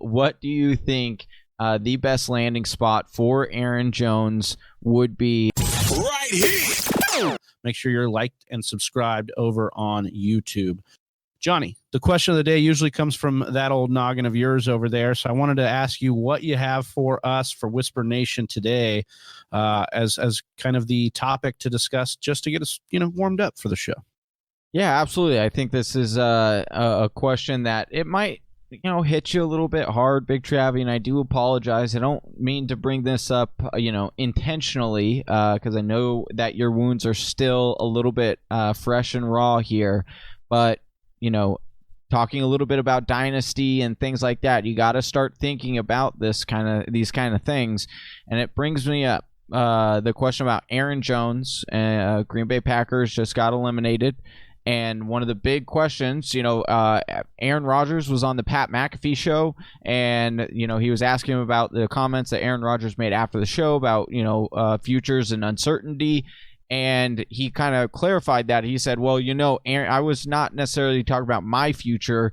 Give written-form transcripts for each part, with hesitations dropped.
what do you think the best landing spot for Aaron Jones would be? Right here. Make sure you're liked and subscribed over on YouTube. Johnny, the question of the day usually comes from that old noggin of yours over there. So I wanted to ask you what you have for us for Whisper Nation today as kind of the topic to discuss, just to get us, warmed up for the show. Yeah, absolutely. I think this is a question that it might, hit you a little bit hard, Big Travie, and I do apologize. I don't mean to bring this up, intentionally, because I know that your wounds are still a little bit fresh and raw here, but talking a little bit about dynasty and things like that, you got to start thinking about these kind of things. And it brings me up the question about Aaron Jones. Green Bay Packers just got eliminated. And one of the big questions, Aaron Rodgers was on the Pat McAfee show, and, he was asking him about the comments that Aaron Rodgers made after the show about, futures and uncertainty. And he kind of clarified that. He said, well, Aaron, I was not necessarily talking about my future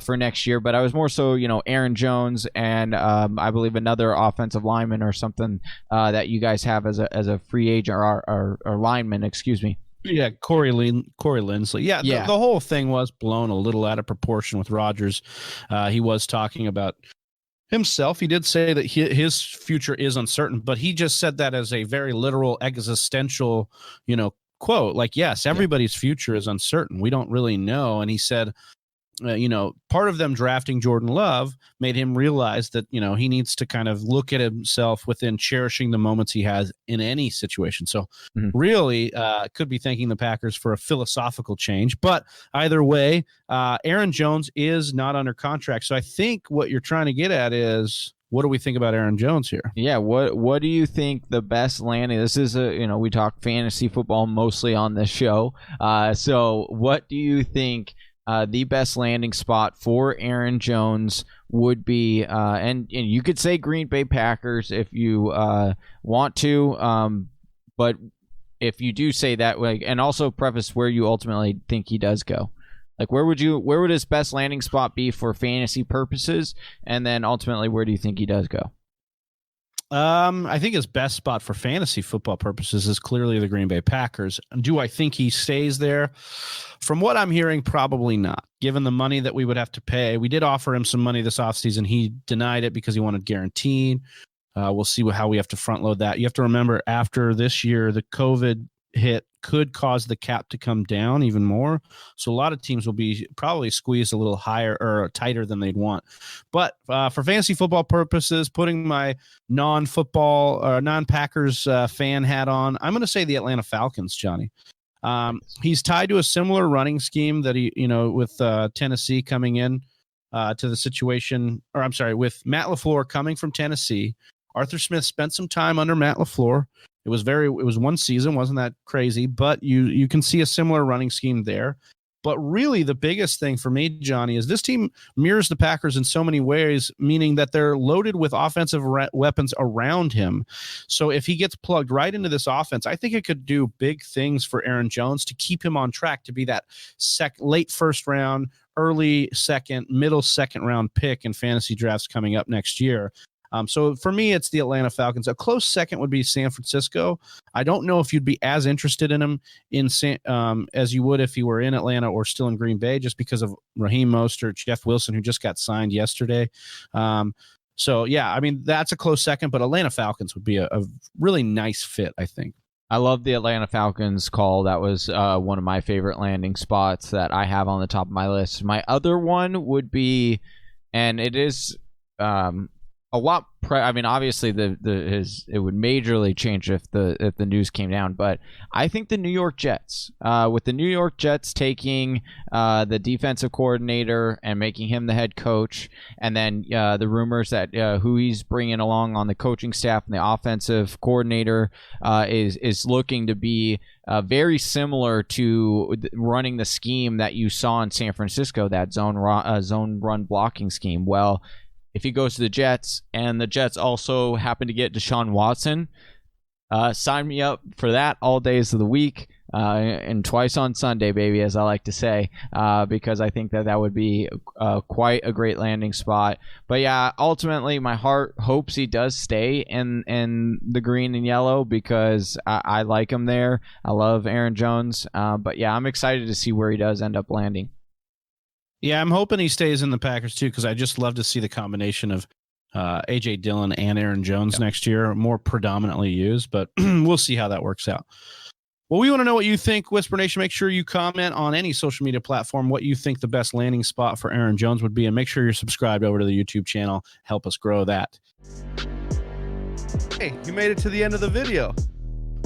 for next year, but I was more so, Aaron Jones and I believe another offensive lineman or something that you guys have as a free agent or lineman, excuse me. Yeah, Corey Linsley. Yeah, the whole thing was blown a little out of proportion with Rodgers. He was talking about himself. He did say that his future is uncertain, but he just said that as a very literal existential, quote. Like, yes, everybody's future is uncertain. We don't really know. And he said, part of them drafting Jordan Love made him realize that, he needs to kind of look at himself within cherishing the moments he has in any situation. So really could be thanking the Packers for a philosophical change. But either way, Aaron Jones is not under contract. So I think what you're trying to get at is, what do we think about Aaron Jones here? Yeah, what do you think the best landing? This is we talk fantasy football mostly on this show. So what do you think the best landing spot for Aaron Jones would be? And you could say Green Bay Packers if you want to, but if you do say that, and also preface where you ultimately think he does go. Like, where would his best landing spot be for fantasy purposes? And then ultimately, where do you think he does go? I think his best spot for fantasy football purposes is clearly the Green Bay Packers. Do I think he stays there? From what I'm hearing, probably not. Given the money that we would have to pay, we did offer him some money this offseason. He denied it because he wanted guaranteed. We'll see how we have to front load that. You have to remember, after this year, the COVID hit could cause the cap to come down even more. So a lot of teams will be probably squeezed a little higher or tighter than they'd want. But for fantasy football purposes, putting my non-football or non-Packers fan hat on, I'm going to say the Atlanta Falcons, Johnny. He's tied to a similar running scheme that with Tennessee coming in to the situation, or I'm sorry, with Matt LaFleur coming from Tennessee. Arthur Smith spent some time under Matt LaFleur. It was one season, wasn't that crazy, but you can see a similar running scheme there. But really the biggest thing for me, Johnny, is this team mirrors the Packers in so many ways, meaning that they're loaded with offensive weapons around him. So if he gets plugged right into this offense, I think it could do big things for Aaron Jones to keep him on track to be that late first round, early second, middle second round pick in fantasy drafts coming up next year. So for me, it's the Atlanta Falcons. A close second would be San Francisco. I don't know if you'd be as interested in him as you would if he were in Atlanta or still in Green Bay, just because of Raheem Mostert, Jeff Wilson, who just got signed yesterday. So, yeah, I mean, that's a close second, but Atlanta Falcons would be a really nice fit, I think. I love the Atlanta Falcons call. That was one of my favorite landing spots that I have on the top of my list. My other one would be, and it is a lot. Obviously, it would majorly change if the news came down. But I think the New York Jets, with the New York Jets taking the defensive coordinator and making him the head coach, and then the rumors that who he's bringing along on the coaching staff and the offensive coordinator is looking to be very similar to running the scheme that you saw in San Francisco, that zone run blocking scheme. Well, if he goes to the Jets, and the Jets also happen to get Deshaun Watson, sign me up for that all days of the week. and twice on Sunday, baby, as I like to say, because I think that would be quite a great landing spot. But yeah, ultimately, my heart hopes he does stay in the green and yellow because I like him there. I love Aaron Jones. But yeah, I'm excited to see where he does end up landing. Yeah, I'm hoping he stays in the Packers too, because I just love to see the combination of A.J. Dillon and Aaron Jones next year, more predominantly used, but we'll see how that works out. Well, we want to know what you think, Whisper Nation. Make sure you comment on any social media platform what you think the best landing spot for Aaron Jones would be, and make sure you're subscribed over to the YouTube channel. Help us grow that. Hey, you made it to the end of the video.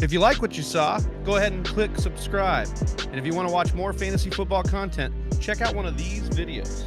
If you like what you saw, go ahead and click subscribe. And if you want to watch more fantasy football content, check out one of these videos.